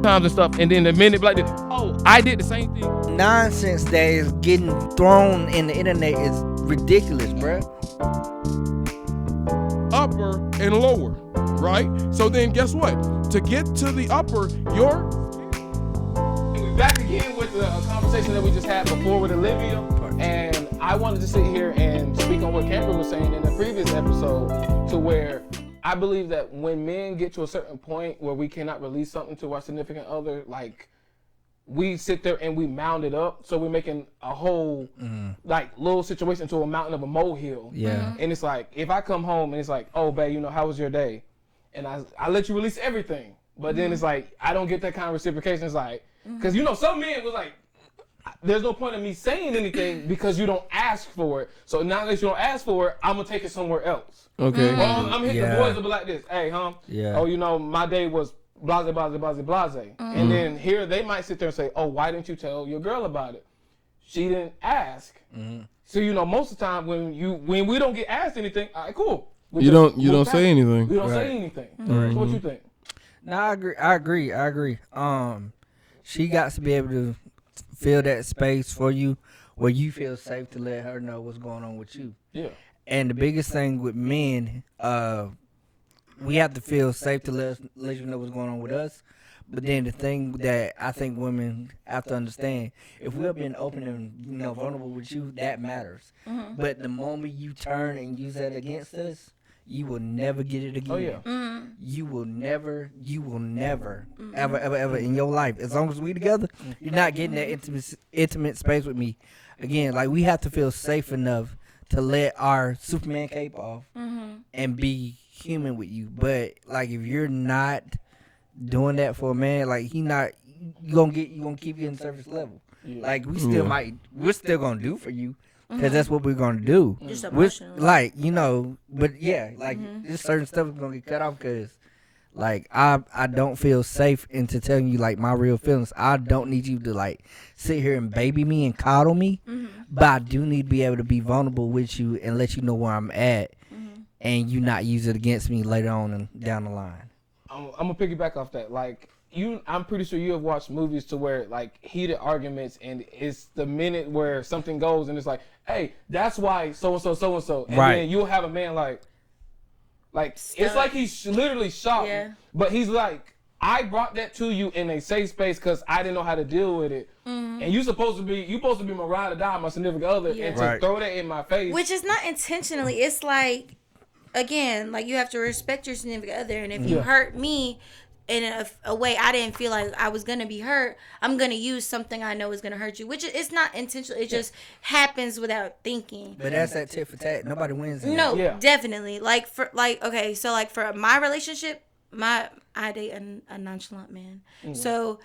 times and stuff, and then the minute like this, oh, I did the same thing. Nonsense that is getting thrown in the internet is ridiculous, bruh. Upper and lower, right? So then guess what? To get to the upper, We're back again with the conversation that we just had before with Olivia, and I wanted to sit here and speak on what Camper was saying in the previous episode, to where I believe that when men get to a certain point where we cannot release something to our significant other, like, we sit there and we mound it up, so we're making a whole like little situation into a mountain of a molehill. Yeah. And it's like, if I come home and it's like, oh babe, you know, how was your day? And I let you release everything, but then it's like I don't get that kind of reciprocation. It's like, because you know, some men was like, there's no point in me saying anything because you don't ask for it. So now that you don't ask for it, I'm gonna take it somewhere else. okay. Well, I'm hitting the boys to be like this. Hey, Yeah. oh, you know, my day was blase, blase, blase, blase. And then here they might sit there and say, oh, why didn't you tell your girl about it? She didn't ask. So, you know, most of the time when we don't get asked anything, all right, cool. You don't say anything. We don't say anything. So what you think? No, I agree. She got to be able to fill that space for you where you feel safe to let her know what's going on with you. Yeah. And the biggest thing with men, we have to feel safe to let you know what's going on with us. But then the thing that I think women have to understand, if we're being open and vulnerable with you, that matters. But the moment you turn and use that against us, you will never get it again. Oh yeah. You will never, ever in your life, as long as we together, you're not getting that intimate space with me. Again, like, we have to feel safe enough to let our Superman cape off and be human with you. But like, if you're not doing that for a man, like, you gonna keep getting surface level. Yeah. Like, we're still gonna do for you. Cause that's what we're gonna do. Just We're, emotional. like, but yeah, like, there's certain stuff is gonna get cut off. Cause like, I don't feel safe into telling you like my real feelings. I don't need you to like sit here and baby me and coddle me, but I do need to be able to be vulnerable with you and let you know where I'm at, and you not use it against me later on and down the line. I'm gonna piggyback off that. Like, I'm pretty sure you have watched movies to where like heated arguments, and it's the minute where something goes and it's like, hey, that's why so and so, and Right. then you'll have a man like it's like he's literally shocked, Yeah. but he's like, I brought that to you in a safe space because I didn't know how to deal with it, and you supposed to be my ride or die, my significant other, and to Right. throw that in my face, Which is not intentionally. It's like, again, like, you have to respect your significant other, and if you hurt me in a way I didn't feel like I was gonna be hurt, I'm gonna use something I know is gonna hurt you, which it's not intentional. It just happens without thinking. But that's that tit for tat. Nobody wins. In No, Yeah. definitely. Like, okay, so like for my relationship, I date a nonchalant man. So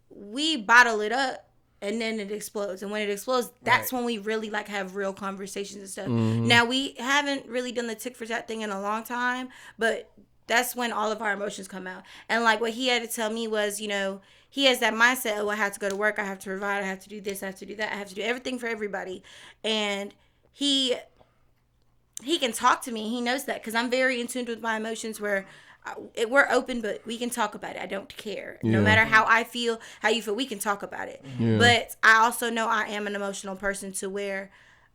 we bottle it up and then it explodes. And when it explodes, that's when we really like have real conversations and stuff. Now, we haven't really done the tick for tat thing in a long time, but that's when all of our emotions come out. And like, what he had to tell me was, he has that mindset, oh, I have to go to work, I have to provide, I have to do this, I have to do that, I have to do everything for everybody. And he can talk to me. He knows that because I'm very in tune with my emotions, where we're open, but we can talk about it. I don't care. No matter how I feel, how you feel, we can talk about it. But I also know I am an emotional person to where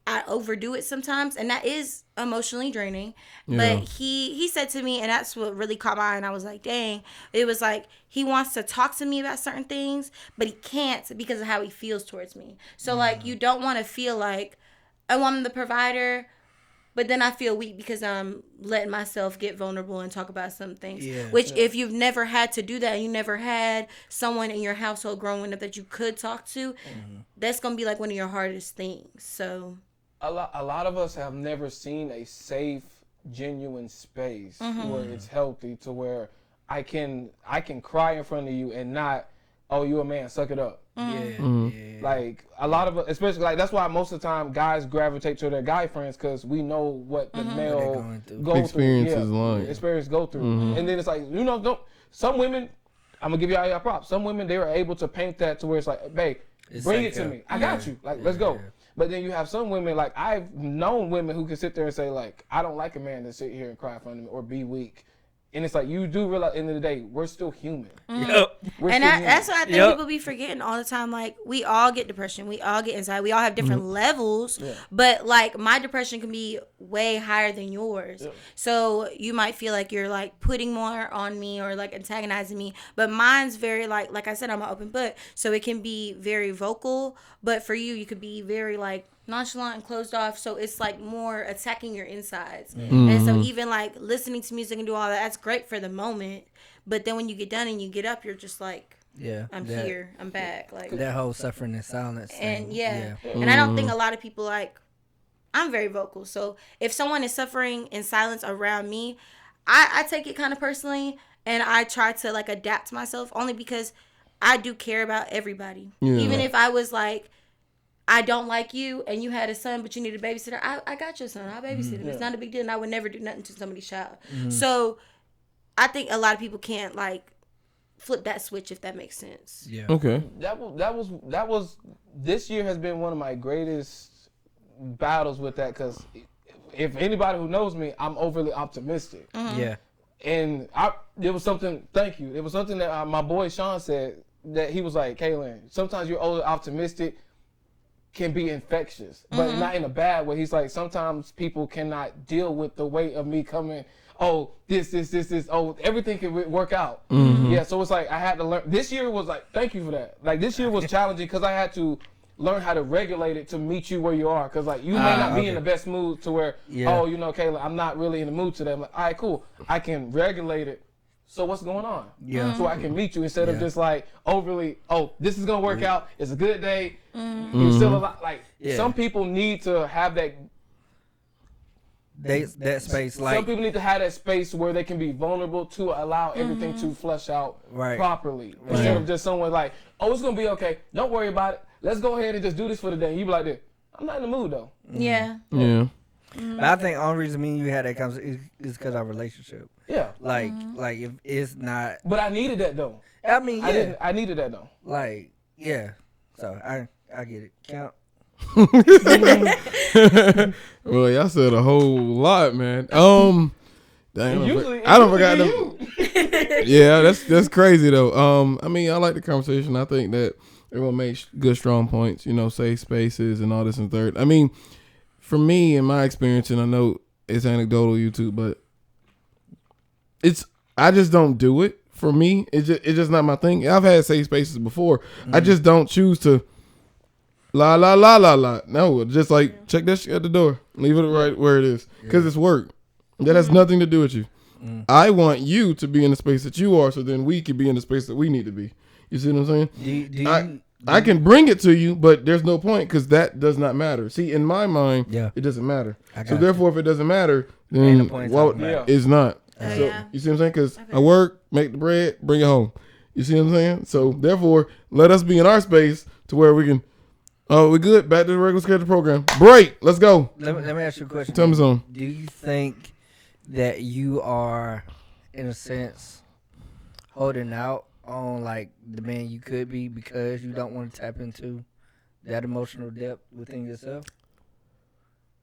I overdo it sometimes, and that is emotionally draining. But he said to me, and that's what really caught my eye, and I was like, dang. It was like, he wants to talk to me about certain things, but he can't because of how he feels towards me. So like, you don't want to feel like, oh, I'm the provider, but then I feel weak because I'm letting myself get vulnerable and talk about some things. Which, if you've never had to do that, you never had someone in your household growing up that you could talk to, that's going to be like one of your hardest things. So a lot of us have never seen a safe, genuine space where it's healthy, to where I can cry in front of you and not, oh, you a man, suck it up. Like, a lot of us, especially, like, that's why most of the time guys gravitate to their guy friends, because we know what the male Experiences like. experience go through. And then it's like, some women, I'm gonna give y'all your props. Some women, they were able to paint that to where it's like, babe, bring it to me. I got you. Like, let's go. But then you have some women, like, I've known women who can sit there and say, like, I don't like a man to sit here and cry in front of me or be weak. And it's like you do realize at the end of the day, we're still human. Yep. We're And still human. that's what I think Yep. people be forgetting all the time. Like, we all get depression. We all get anxiety. We all have different levels. Yeah. But, like, my depression can be way higher than yours. Yeah. So you might feel like you're, like, putting more on me or, like, antagonizing me. But mine's very, like I said, I'm an open book. So it can be very vocal. But for you, you could be very, like, nonchalant and closed off, so it's like more attacking your insides. And so even like listening to music and do all that's great for the moment, but then when you get done and you get up, you're just like, Yeah. I'm that, here, I'm back, like. That whole suffering in silence. And thing. yeah. And I don't think a lot of people, like, I'm very vocal, so if someone is suffering in silence around me, I take it kind of personally, and I try to like adapt myself, only because I do care about everybody. Even if I was like, I don't like you and you had a son but you need a babysitter, I got your son, I'll babysit him. It's not a big deal, and I would never do nothing to somebody's child. So I think a lot of people can't like flip that switch, if that makes sense. Yeah. Okay. That was this year has been one of my greatest battles with that, because if anybody who knows me, I'm overly optimistic. Yeah. And there was something, thank you, it was something that my boy Sean said, that he was like, Kaylin, sometimes you're overly optimistic can be infectious, but not in a bad way. He's like, sometimes people cannot deal with the weight of me coming, oh, this, oh, everything can work out. Yeah, so it's like I had to learn. This year was like, thank you for that. Like, this year was challenging because I had to learn how to regulate it to meet you where you are. Because, like, you may not be in the best mood to where, oh, you know, Kayla, I'm not really in the mood today. I'm like, all right, cool. I can regulate it. So what's going on? Yeah. So I can meet you instead of just like overly, oh, this is going to work out. It's a good day. You're still alive. Like, some people need to have that. That space, like, Some people need to have that space where they can be vulnerable to allow everything to flush out properly. Instead of just someone like, oh, it's going to be okay. Don't worry about it. Let's go ahead and just do this for the day. You be like this. I'm not in the mood, though. Yeah. Yeah. But I think the only reason me and you had that conversation is because our relationship. Yeah. Like if it's not, But I needed that, though. I mean, yeah, I needed that, though. like, yeah. So I get it. Count. Well, y'all said a whole lot, man. Dang, I don't forgot them. Yeah, that's crazy though. I mean, I like the conversation. I think that everyone makes good, strong points. You know, safe spaces and all this and third. I mean, for me, in my experience, and I know it's anecdotal, YouTube, but I just don't do it. For me, it's just not my thing. I've had safe spaces before. I just don't choose to. La la la la la. No, just like check that shit at the door. Leave it right where it is, because it's work. That has nothing to do with you. I want you to be in the space that you are, so then we can be in the space that we need to be. You see what I'm saying? I can bring it to you, but there's no point because that does not matter. See, in my mind, it doesn't matter. So therefore, if it doesn't matter, then it's not. So you see what I'm saying? Because I work, make the bread, bring it home. You see what I'm saying? So therefore, let us be in our space to where we can. Oh, we good. Back to the regular schedule program. Break. Let's go. Let me ask you a question. Tell me something. Do you think that you are, in a sense, holding out on like the man you could be because you don't want to tap into that emotional depth within yourself?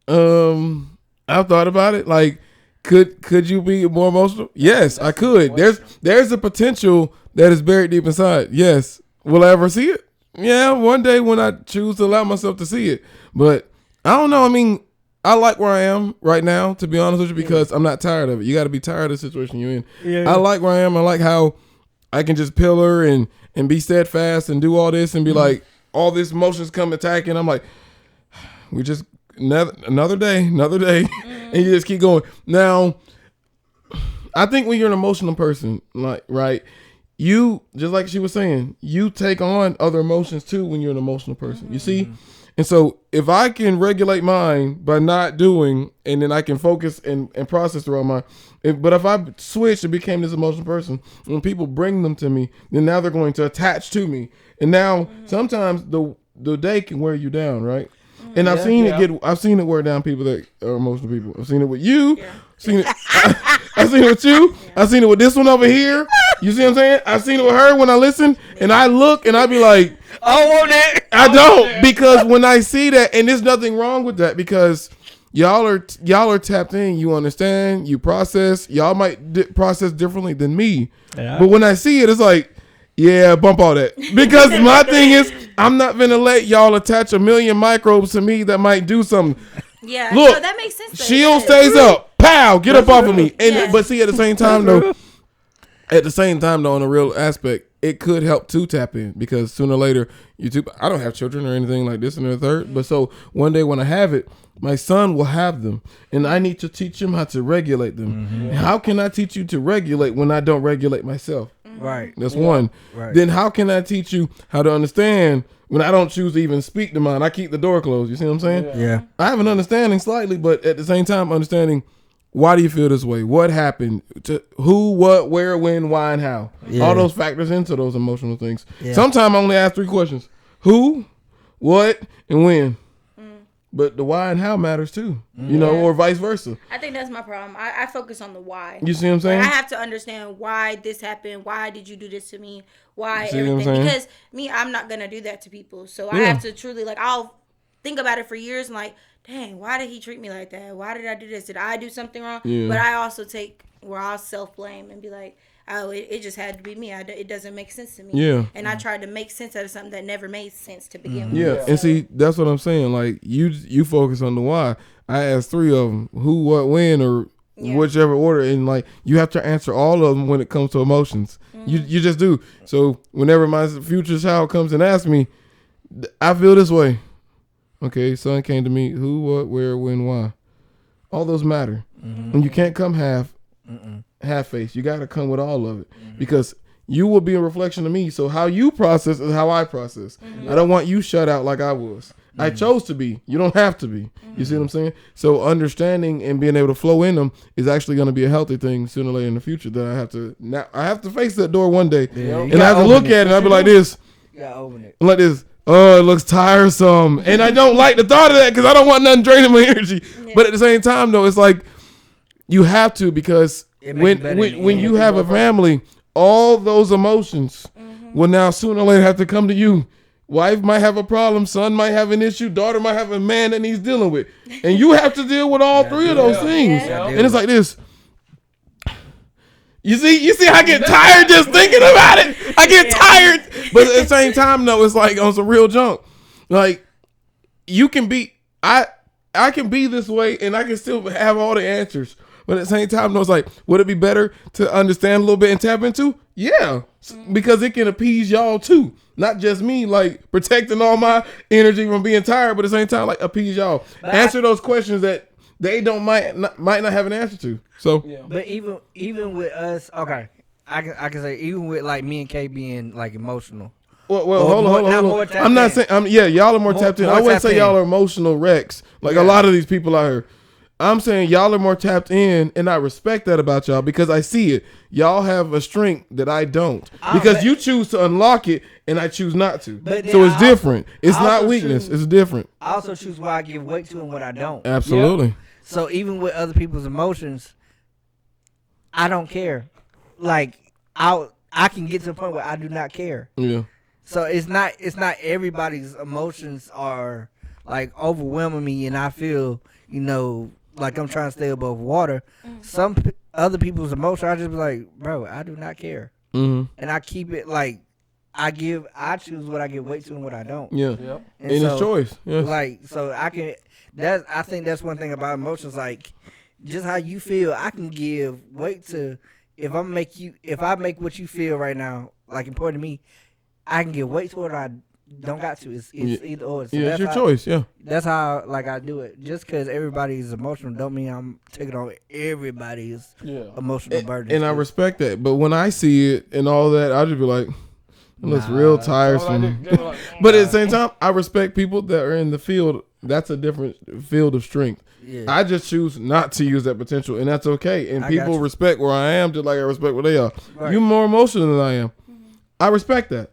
I've thought about it. Like, could you be more emotional? Yes, I could. There's a potential that is buried deep inside. Yes. Will I ever see it? Yeah, one day when I choose to allow myself to see it. But I don't know. I mean, I like where I am right now, to be honest with you, because I'm not tired of it. You got to be tired of the situation you're in. Yeah. I like where I am. I like how I can just pillar and be steadfast and do all this and be like, all this emotions come attacking. I'm like, we just another day, and you just keep going. Now, I think when you're an emotional person, like, right, you, just like she was saying, you take on other emotions too when you're an emotional person. You see? And so if I can regulate mine by not doing, and then I can focus and process around mine. But if I switched and became this emotional person, when people bring them to me, then now they're going to attach to me. And now sometimes the day can wear you down, right? And I've seen it wear down people that are emotional people. I've seen it with you. Yeah. I've seen it with you. Yeah. I've seen it with this one over here. You see what I'm saying? I've seen it with her when I listen and I look and I be like, I want it. I don't, because when I see that, and there's nothing wrong with that, because y'all are tapped in. You understand. You process. Y'all might process differently than me. Yeah. But when I see it, it's like, yeah, bump all that. Because my thing is, I'm not gonna let y'all attach a million microbes to me that might do something. Yeah, Look, no, that makes sense. though. Shield Yeah. stays up. Pow, get up off of me. And Yeah. but see, at the same time though, on a real aspect, it could help to tap in because sooner or later, YouTube. I don't have children or anything like this and the third, but so one day when I have it, my son will have them, and I need to teach him how to regulate them. Mm-hmm. How can I teach you to regulate when I don't regulate myself? Right. That's one. Right. Then how can I teach you how to understand when I don't choose to even speak to mine? I keep the door closed. You see what I'm saying? Yeah. I have an understanding slightly, but at the same time, understanding why do you feel this way? What happened? To who, what, where, when, why, and how? Yeah. All those factors into those emotional things. Yeah. Sometimes I only ask 3 questions: who, what, and when. But the why and how matters too, you know, or vice versa. I think that's my problem. I focus on the why. You see what I'm saying? Like, I have to understand why this happened. Why did you do this to me? Why See what I'm everything? saying? Because me, I'm not gonna do that to people. So I Yeah. have to truly I'll think about it for years and dang, why did he treat me like that? Why did I do this? Did I do something wrong? Yeah. But I also take where I'll self blame and be like, oh, it just had to be me. It doesn't make sense to me. Yeah. And I tried to make sense out of something that never made sense to begin with. Yeah, and see, that's what I'm saying. Like you focus on the why. I asked 3 of them: who, what, when, or whichever order, and like you have to answer all of them when it comes to emotions. You just do. So whenever my future child comes and asks me, I feel this way. Okay, son came to me. Who, what, where, when, why? All those matter, and you can't come half face. You got to come with all of it because you will be a reflection of me. So how you process is how I process. I don't want you shut out like I was. I chose to be. You don't have to be. You see what I'm saying? So understanding and being able to flow in them is actually going to be a healthy thing sooner or later in the future. That I have to face that door one day, and I have to look at it and I'll be like this, You gotta open it. like this. Oh, it looks tiresome, and I don't like the thought of that because I don't want nothing draining my energy. But at the same time, though, it's like you have to because It makes it better when you have a family, all those emotions will now sooner or later have to come to you. Wife might have a problem, son might have an issue, daughter might have a man that he's dealing with, and you have to deal with all 3 of those things. Yeah. And it's like this. You see, I get tired just thinking about it. I get tired, but at the same time, though, it's like on some real junk. Like you can be, I can be this way, and I can still have all the answers. But at the same time, though, it's like, would it be better to understand a little bit and tap into? Yeah, because it can appease y'all too, not just me. Like protecting all my energy from being tired, but at the same time, like appease y'all. Answer those questions that they might not have an answer to. So, But even with us, okay, I can say even with like me and Kay being like emotional. well, Or hold more- on. not more tapped I'm not in. saying, y'all are more tapped in. more I wouldn't tapped say in. y'all are emotional wrecks like a lot of these people out here. I'm saying y'all are more tapped in, and I respect that about y'all because I see it. Y'all have a strength that I don't because you choose to unlock it, and I choose not to. But then So it's I different. It's I not also weakness. choose- It's different. I also choose why I give weight to and what I don't. Absolutely. So even with other people's emotions, I don't care. Like I can get to the point where I do not care. Yeah. So it's not everybody's emotions are like overwhelming me, and I feel like I'm trying to stay above water. Some other people's emotions, I just be like, bro, I do not care, Mm-hmm. and I keep it like I choose what I give weight to and what I don't. Yeah. Yep. And it's choice. Yeah. Like so I can. I think that's one thing about emotions. Like just how you feel, I can give weight to. If I make what you feel right now like important to me, I can give weight to it. Or I don't got to. It's either or. So Yeah, it's that's your how- choice. Yeah. That's how I do it. Just because everybody's emotional don't mean I'm taking on everybody's emotional burden. And I respect that. But when I see it and all that, I'll just be like, it looks real tiresome. But at the same time, I respect people that are in the field. That's a different field of strength. Yeah. I just choose not to use that potential, and that's okay. And I got people you. respect where I am, just like I respect where they are. Right. You're more emotional than I am. I respect that.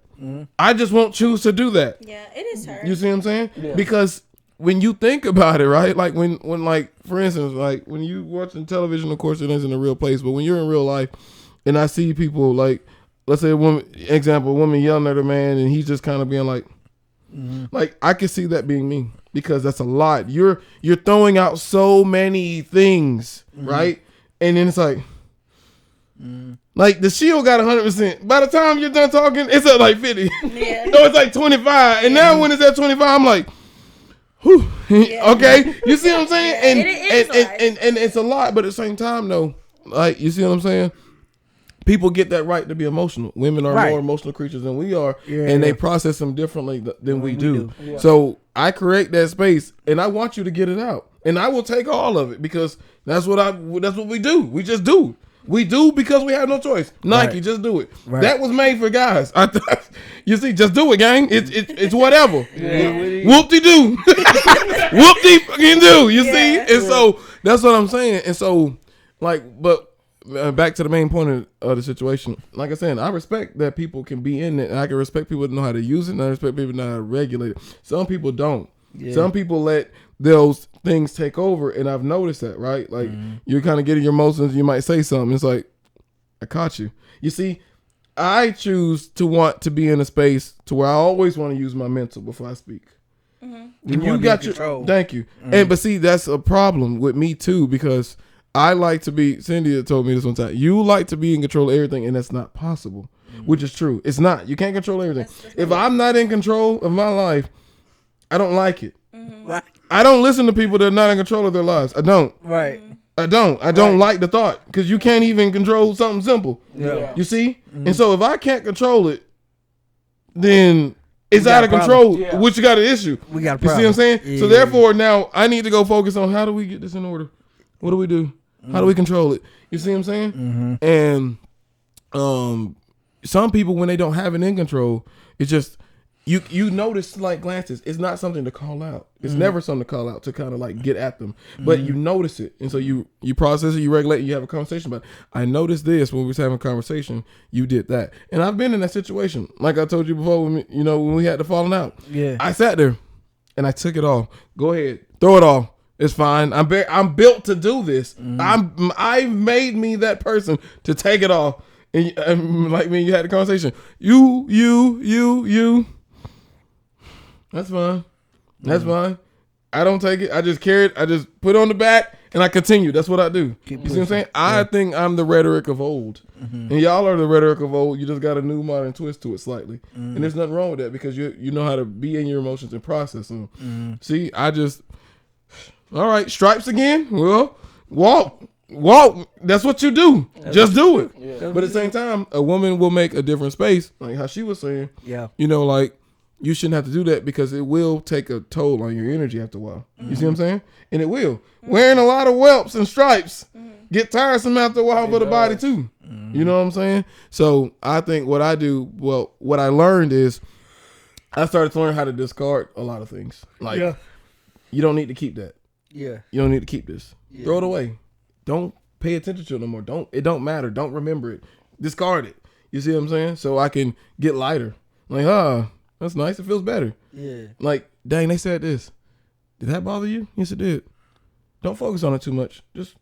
I just won't choose to do that. Yeah, it is her. You see what I'm saying? Because when you think about it, right? Like when like for instance, like when you watching television, of course it isn't a real place, but when you're in real life and I see people like, let's say a woman yelling at a man and he's just kind of being like, Like I can see that being me because that's a lot. You're throwing out so many things, right? And then it's like the shield got 100%. By the time you're done talking, it's at like 50. Yeah. No, it's like 25. And now when it's at 25, I'm like, whew. Okay. You see what I'm saying? Yeah, And, it is and it's a lot, but at the same time though, like you see what I'm saying? People get that right to be emotional. Women are more emotional creatures than we are, and they process them differently than we do. Yeah. So I create that space, and I want you to get it out, and I will take all of it because that's what we do. We just do. We do because we have no choice. Nike, just do it. Right. That was made for guys. You see, just do it, gang. It's whatever. Whoop-de-doo. Whoop-de-fucking-do. You see? And so that's what I'm saying. And so, but back to the main point of the situation. Like I said, I respect that people can be in it, and I can respect people that know how to use it, and I respect people that know how to regulate it. Some people don't. Yeah. Some people let those things take over, and I've noticed that, right? Like you're kind of getting your emotions, you might say something. It's like, I caught you. You see, I choose to want to be in a space to where I always want to use my mental before I speak. You got your control. Thank you. And but see, that's a problem with me too, because I like to be, Cindy told me this one time, you like to be in control of everything, and that's not possible, which is true. It's not. You can't control everything. If I'm not in control of my life, I don't like it. Right. I don't listen to people that are not in control of their lives. I don't. Right. I don't like the thought, because you can't even control something simple. Yeah. You see? And so if I can't control it, then it's out of control, which you got an issue. We got a problem. You see what I'm saying? Yeah. So therefore now I need to go focus on how do we get this in order? What do we do? How do we control it? You see what I'm saying? And some people, when they don't have it in control, it's just you notice slight glances. It's not something to call out. It's never something to call out to kind of like get at them. But you notice it, and so you process it, you regulate, you have a conversation about it. I noticed this when we was having a conversation. You did that, and I've been in that situation. Like I told you before, when we had the falling out. Yeah, I sat there and I took it all. Go ahead, throw it all. It's fine. I'm built to do this. I've made me that person to take it all. And like me, you had a conversation. You. That's fine. That's fine. I don't take it. I just carry it. I just put it on the back and I continue. That's what I do. You see what I'm saying? I think I'm the rhetoric of old. And y'all are the rhetoric of old. You just got a new modern twist to it slightly. And there's nothing wrong with that, because you know how to be in your emotions and process them. See, all right, stripes again? Well, walk. That's what you do. Just do it. Yeah. But at the same time, a woman will make a different space, like how she was saying. Yeah. Like you shouldn't have to do that, because it will take a toll on your energy after a while. You see what I'm saying? And it will. Wearing a lot of whelps and stripes get tiresome after a while for the body too. You know what I'm saying? So I think what I learned is I started to learn how to discard a lot of things. Like you don't need to keep that. Yeah. You don't need to keep this. Yeah. Throw it away. Don't pay attention to it no more. It don't matter. Don't remember it. Discard it. You see what I'm saying? So I can get lighter. Like, that's nice. It feels better. Yeah. Like, dang, they said this. Did that bother you? Yes, it did. Don't focus on it too much. Just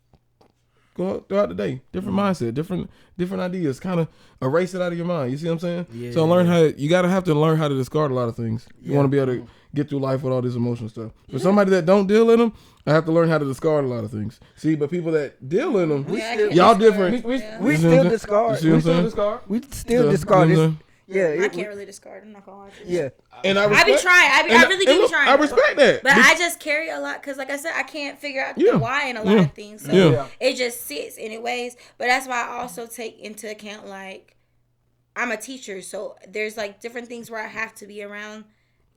go throughout the day. Different mindset, different ideas. Kind of erase it out of your mind. You see what I'm saying? Yeah. So have to learn how to discard a lot of things. You want to be able to get through life with all this emotional stuff. For somebody that don't deal in them, I have to learn how to discard a lot of things. See, but people that deal in them, y'all different. We still discard. We still discard. Yeah, I can't really discard. I'm not gonna lie. Yeah, and I be trying. I really do be trying. I respect that, but I just carry a lot because, like I said, I can't figure out the why in a lot of things. So it just sits anyways. But that's why I also take into account, like, I'm a teacher, so there's like different things where I have to be around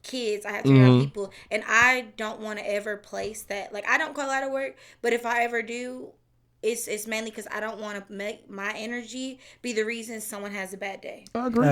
kids. I have to be around people, and I don't want to ever place that. Like, I don't call out of work, but if I ever do, it's mainly because I don't want to make my energy be the reason someone has a bad day. I agree.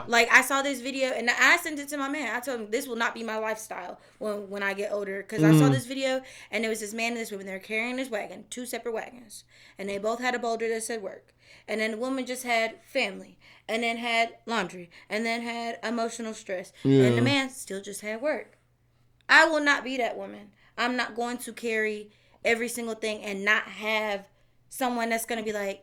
Like, I saw this video and I sent it to my man. I told him this will not be my lifestyle when I get older, because I saw this video and there was this man and this woman. They were carrying this wagon, 2 separate wagons, and they both had a boulder that said work. And then the woman just had family, and then had laundry, and then had emotional stress, and the man still just had work. I will not be that woman. I'm not going to carry every single thing and not have someone that's going to be like,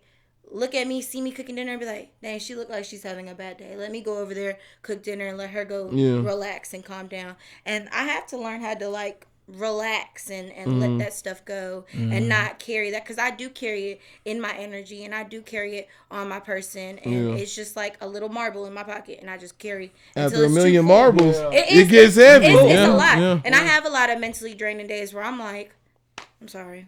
look at me, see me cooking dinner, and be like, dang, she look like she's having a bad day. Let me go over there, cook dinner, and let her go relax and calm down. And I have to learn how to like relax and let that stuff go and not carry that, because I do carry it in my energy and I do carry it on my person, and it's just like a little marble in my pocket, and I just carry after a million marbles. It gets heavy. It's a lot, and I have a lot of mentally draining days where I'm like, I'm sorry,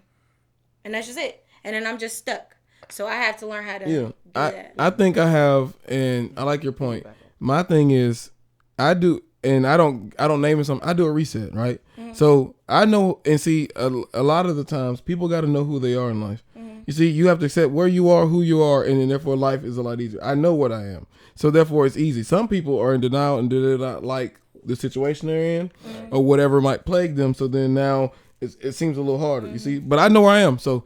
and that's just it, and then I'm just stuck. So I have to learn how to do that. I think I have, and I like your point. My thing is, I do. And I don't name it something. I do a reset, right? Mm-hmm. So I know, and see, a lot of the times people got to know who they are in life. Mm-hmm. You see, you have to accept where you are, who you are, and then therefore life is a lot easier. I know what I am, so therefore it's easy. Some people are in denial and do not like the situation they're in, or whatever might plague them. So then now it seems a little harder. You see, but I know where I am. So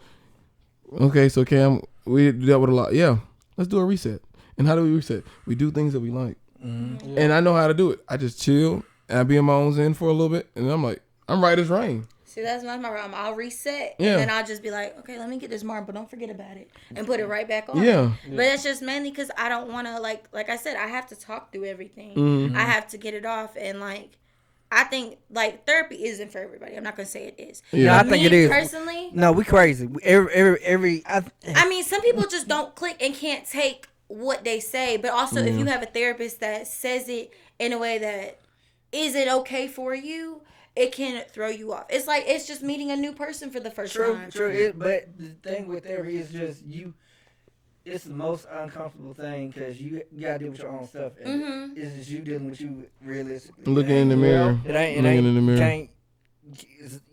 okay, so Cam, we dealt with a lot. Yeah, let's do a reset. And how do we reset? We do things that we like. Mm-hmm. Yeah. And I know how to do it. I just chill and I be in my own zen for a little bit, and I'm like, I'm right as rain. See, that's not my problem. I'll reset, and then I'll just be like, okay, let me get this marble. Don't forget about it, and put it right back on. Yeah. But it's just mainly because I don't want to like I said, I have to talk through everything. Mm-hmm. I have to get it off, and like, I think like therapy isn't for everybody. I'm not gonna say it is. Yeah, I think it is. Personally, no, we crazy. I mean, some people just don't click and can't take what they say, but also if you have a therapist that says it in a way that isn't okay for you, it can throw you off. It's like it's just meeting a new person for the first time. True. But the thing with therapy is just it's the most uncomfortable thing, because you gotta deal with your own stuff. And it's just you dealing with you realistically. Looking in the mirror. It ain't in the mirror.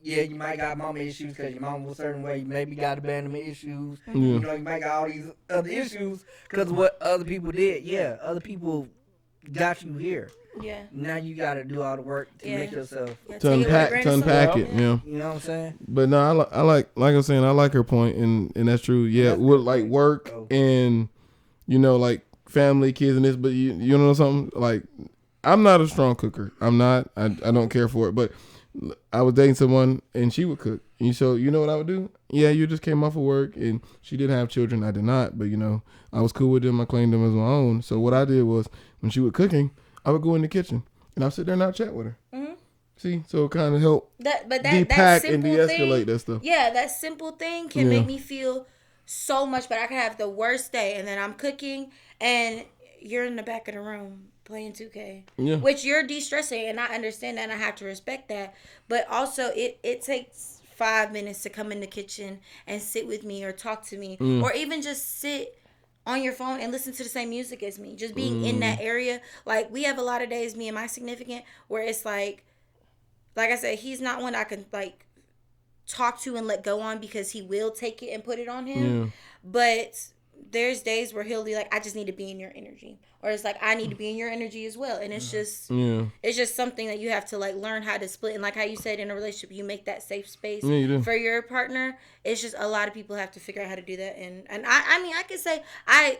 You might got mama issues because your mama was a certain way. You maybe got abandonment issues. Yeah. You know, you might got all these other issues because of what other people did. Yeah, other people got you here. Yeah. Now you got to do all the work to make yourself. To unpack it. Yeah. You know what I'm saying? But no, I like I'm saying, I like her point, and that's true. Yeah, with like work and, you know, like family, kids, and this. But you know something? Like, I'm not a strong cooker. I'm not. I don't care for it. But I was dating someone and she would cook. And so you know what I would do? Yeah, you just came off of work and she did have children. I did not, but you know, I was cool with them. I claimed them as my own. So what I did was, when she was cooking, I would go in the kitchen and I'd sit there and I'd chat with her. Mm-hmm. See, so it kind of helped depack and de-escalate that stuff. Yeah, that simple thing can make me feel so much better. I could have the worst day and then I'm cooking and you're in the back of the room playing 2K, which you're de-stressing, and I understand that and I have to respect that. But also it takes 5 minutes to come in the kitchen and sit with me or talk to me or even just sit on your phone and listen to the same music as me. Just being in that area. Like, we have a lot of days, me and my significant, where it's like I said, he's not one I can like talk to and let go on, because he will take it and put it on him. But there's days where he'll be like, I just need to be in your energy. Or it's like, I need to be in your energy as well. And it's just it's just something that you have to like learn how to split. And like how you said, in a relationship, you make that safe space for your partner. It's just a lot of people have to figure out how to do that. And I mean, I could say I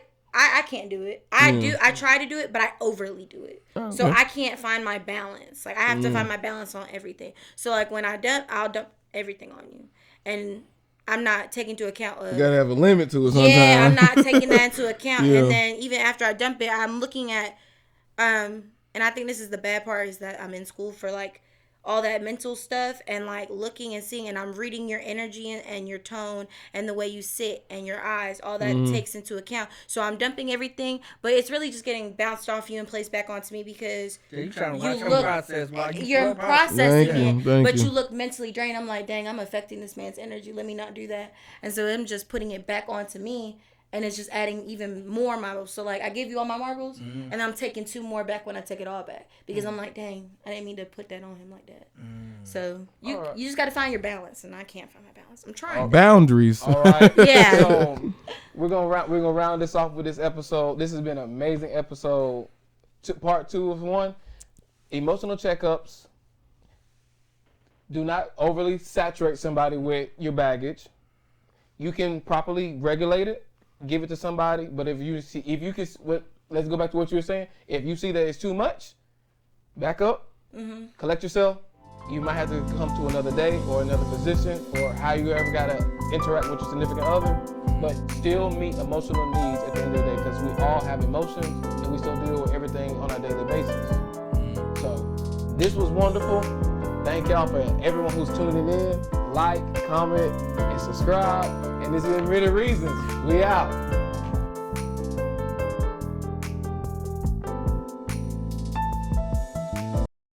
can't do it. I try to do it, but I overly do it. Oh, okay. So I can't find my balance. Like, I have to find my balance on everything. So like when I dump, I'll dump everything on you. And I'm not taking into account. You gotta have a limit to it sometimes. Yeah, I'm not taking that into account. And then even after I dump it, I'm looking at, and I think this is the bad part, is that I'm in school for like all that mental stuff and like looking and seeing, and I'm reading your energy and your tone and the way you sit and your eyes, all that takes into account. So I'm dumping everything, but it's really just getting bounced off you and placed back onto me, because you're trying to watch your process while you're processing it, but you look mentally drained. I'm like, dang, I'm affecting this man's energy. Let me not do that. And so I'm just putting it back onto me. And it's just adding even more marbles. So, like, I give you all my marbles, and I'm taking 2 more back when I take it all back. Because I'm like, dang, I didn't mean to put that on him like that. So, you just got to find your balance, and I can't find my balance. I'm trying. Boundaries. All right. Yeah. So, we're gonna round this off with this episode. This has been an amazing episode. Part 2 of 1. Emotional checkups. Do not overly saturate somebody with your baggage. You can properly regulate it. Give it to somebody, but let's go back to what you were saying. If you see that it's too much, back up, collect yourself. You might have to come to another day or another position, or how you ever gotta interact with your significant other. but still meet emotional needs at the end of the day, because we all have emotions and we still deal with everything on a daily basis. So this was wonderful. Thank y'all for everyone who's tuning in. Like, comment, and subscribe. And this is Many Reasons. We out.